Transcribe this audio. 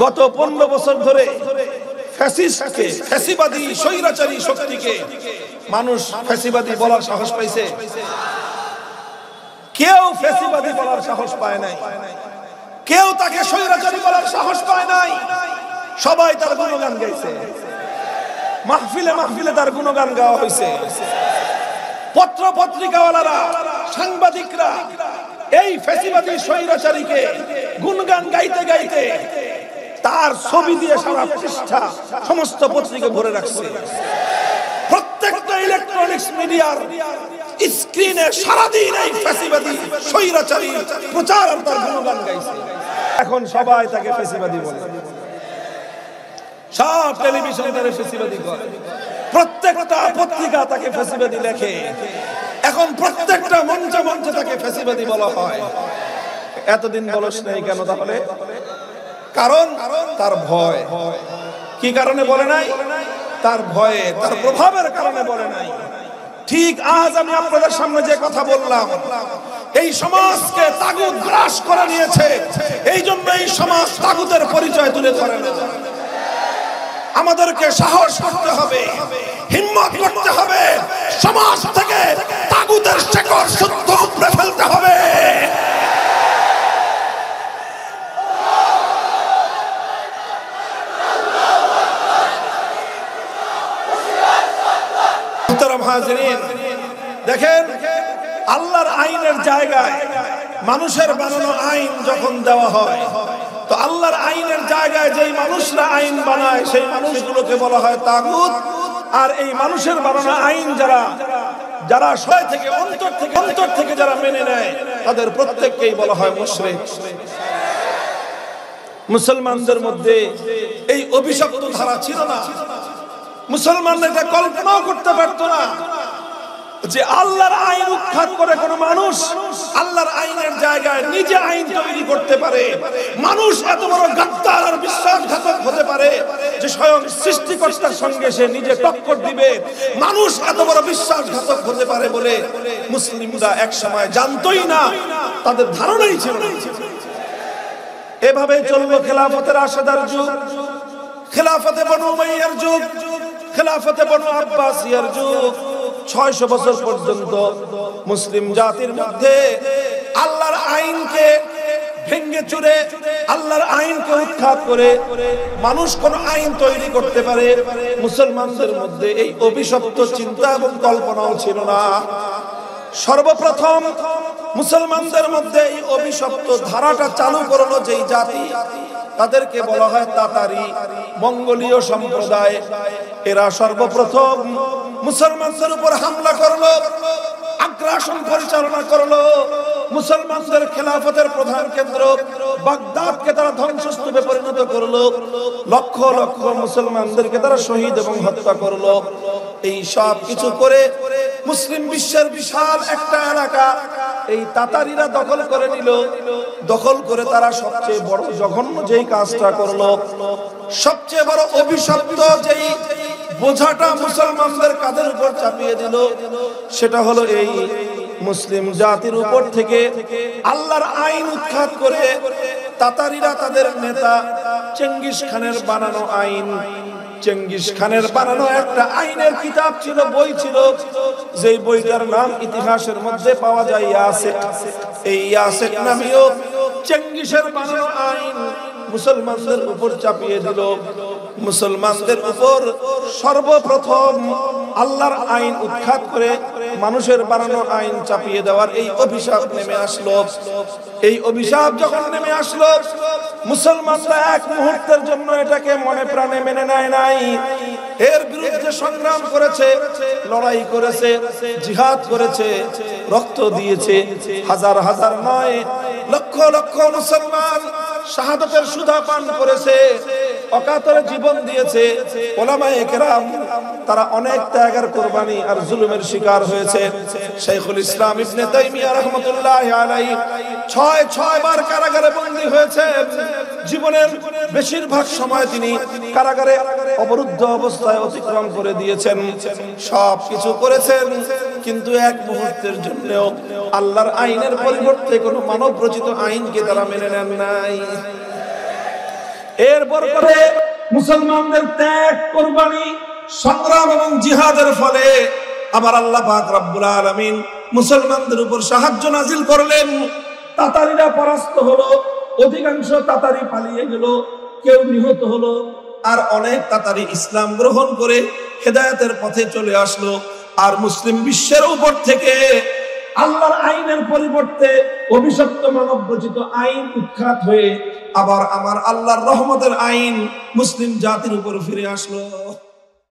গত 15 বছর ধরে ফ্যাসিস্টকে, ফ্যাসিবাদী স্বৈরাচারী শক্তিকে মানুষ ফ্যাসিবাদী বলার সাহস পাইছে? কেউ ফ্যাসিবাদী বলার সাহস পায় নাই, কেউ তাকে স্বৈরাচারী বলার সাহস পায় নাই। সবাই তার গুণগান গাইছে, মাহফিলে মাহফিলে তার গুণগান গাওয়া হয়েছে। পত্র পত্রিকাওয়ালারা, সাংবাদিকরা এই ফ্যাসিবাদী স্বৈরাচারীকে গুণগান গাইতে গাইতে তার ছবি দিয়ে সারা পৃষ্ঠা সমস্ত পত্রিকা ভরে রাখছে। প্রত্যেকটা ইলেকট্রনিক্স মিডিয়ার স্ক্রিনে সারাদিন এই ফ্যাসিবাদী স্বৈরাচারী প্রচার আর তার গুণগান গাইছে। এখন সবাই তাকে ফ্যাসিবাদী বলে, সব টেলিভিশন তাকে ফ্যাসিবাদী করে, প্রত্যেকটা পত্রিকা তাকে ফ্যাসিবাদী লেখে, এখন প্রত্যেকটা মঞ্চে মঞ্চে তাকে ফ্যাসিবাদী বলা হয়। এতদিন বলস নাই কেন তাহলে? কারণ তার ভয়। কি কারণে বলে নাই? তার ভয়ে, তার প্রভাবের কারণে বলে নাই। ঠিক আজ আমি আপনাদের সামনে যে কথা বললাম, এই সমাজকে তাগুত গ্রাস করে নিয়েছে, এই জন্য এই সমাজ তাগুতের পরিচয় তুলে ধরে না। আমাদেরকে সাহস করতে হবে, হিম্মত করতে হবে, সমাজ থেকে তাগুতের শেকড় শুদ্ধ উপড়ে ফেলতে হবে। দেখেন, আল্লাহর আইনের জায়গায় মানুষের বানানো আইন যখন দেওয়া হয়, তো আল্লাহর আইনের জায়গায় যেই মানুষরা আইন বানায় সেই মানুষগুলোকে বলা হয় তাগুত। আর এই মানুষের বানানো আইন যারা সয় থেকে অন্তর থেকে যারা মেনে নেয় তাদের প্রত্যেককেই বলা হয় মুশরিক। মুসলমানদের মধ্যে এই অভিশপ্ত ধারা ছিল না। মুসলমানরা এটা কল্পনাও করতে পারতো না যে আল্লাহর আইন উৎখাত করে কোন মানুষ আল্লাহর আইনের জায়গায় নিজে আইন তৈরি করতে পারে। মানুষ এত বড় গাদ্দার আর বিশ্বাসঘাতক হতে পারে যে স্বয়ং সৃষ্টিকর্তার সঙ্গে সে নিজে টক্কর দিবে। মানুষ এত বড় বিশ্বাসঘাতক হতে পারে বলে মুসলিমরা এক সময় জানতোই না, তাদের ধারণাই ছিল না। এভাবে চললো খেলাফতের রাশেদার যুগ, খেলাফতে বনু উমাইয়ার যুগ, খেলাফতে বনু আব্বাসিয়ার যুগ। 600 বছর পর্যন্ত মুসলিম জাতির মধ্যে আল্লাহর আইনকে ভেঙে চুরে, আল্লাহর আইনকে উৎখাত করে মানুষ কোন আইন তৈরি করতে পারে, মুসলমানদের মধ্যে এই অভিশপ্ত চিন্তা এবং কল্পনাও ছিল না। সর্বপ্রথম মুসলমানদের মধ্যে এই অভিশপ্ত ধারাটা চালু করলো যেই জাতি, তাদেরকে বলা হয় তাতারি, মঙ্গোলীয় সম্প্রদায়। এরা সর্বপ্রথম মুসলমানদের উপর হামলা করলো, আগ্রাসন পরিচালনা করলো। মুসলমানদের খেলাফতের প্রধান কেন্দ্র বাগদাদকে তারা ধ্বংসস্তূপে পরিণত করলো। লক্ষ লক্ষ মুসলমানদেরকে তারা শহীদ এবং হত্যা করলো। এই সব কিছু করে মুসলিম বিশ্বের বিশাল একটা এলাকা এই তাতারিরা দখল করে নিল। দখল করে তারা সবচেয়ে বড় জঘন্য যেই কাজটা করলো, সবচেয়ে বড় অভিশপ্ত যেই বোঝাটা মুসলমানদের কাঁধের উপর চাপিয়ে দিল, সেটা হলো এই মুসলিম জাতির উপর থেকে আল্লাহর আইন উৎখাত করে তাতারিরা তাদের নেতা চেঙ্গিস খানের বানানো আইন, চেঙ্গিস খানের বানানো একটা আইনের কিতাব ছিল, বই ছিল, যেই বইটার নাম ইতিহাসের মধ্যে পাওয়া যায় ইয়াসেক। এই ইয়াসেক নামীয় চেঙ্গিসের বানানো আইন মুসলমানদের উপর চাপিয়ে দিল। মুসলমানদের উপর সর্বপ্রথম আল্লাহর আইন উৎখাত করে মানুষের বানানো আইন চাপিয়ে দেওয়ার এই অভিশাপ নেমে আসলো। এই অভিশাপ যখন নেমে আসলো, মুসলমানরা এক মুহূর্তের জন্য এটাকে মনে প্রাণে মেনে নেয় নাই। এর বিরুদ্ধে সংগ্রাম করেছে, লড়াই করেছে, জিহাদ করেছে, রক্ত দিয়েছে। হাজার হাজার নয়, লক্ষ লক্ষ মুসলমান শাহাদাতের সুধা পান করেছে, অকাতরে জীবন দিয়েছে। ওলামায়ে কেরাম তারা অনেক ত্যাগ আর কুরবানি আর জুলুমের শিকার হয়েছে। শাইখুল ইসলাম ইবনে তাইমিয়া রাহমাতুল্লাহি আলাইহি 6 বার কারাগারে বন্দী হয়েছে। জীবনের বেশিরভাগ সময় তিনি কারাগারে অবরুদ্ধ অবস্থায় অতিক্রম করে দিয়েছেন। সব কিছু করেছেন, কিন্তু এক মুহূর্তের জন্যও আল্লাহর আইনের পরিবর্তে কোনো মানব রচিত আইনকে তারা মেনে নেন নাই। এর বরকতে মুসলমানদের ত্যাগ, কুরবানি, সংগ্রাম এবং জিহাদের ফলে আবার আল্লাহ পাক রব্বুল আলামিন মুসলমানদের উপর সাহায্য নাজিল করলেন। তাতারিরা পরাস্ত হলো, অধিকাংশ তাতারি পালিয়ে গেল, কেউ নিহত হলো, আর অনেক তাতারি ইসলাম গ্রহণ করে হেদায়েতের পথে চলে আসলো। আর মুসলিম বিশ্বের উপর থেকে আল্লাহর আইনের পরিবর্তে অভিশপ্ত মানব রচিত আইন উৎখাত হয়ে আবার আমার আল্লাহর রহমতের আইন মুসলিম জাতির উপর ফিরে আসলো।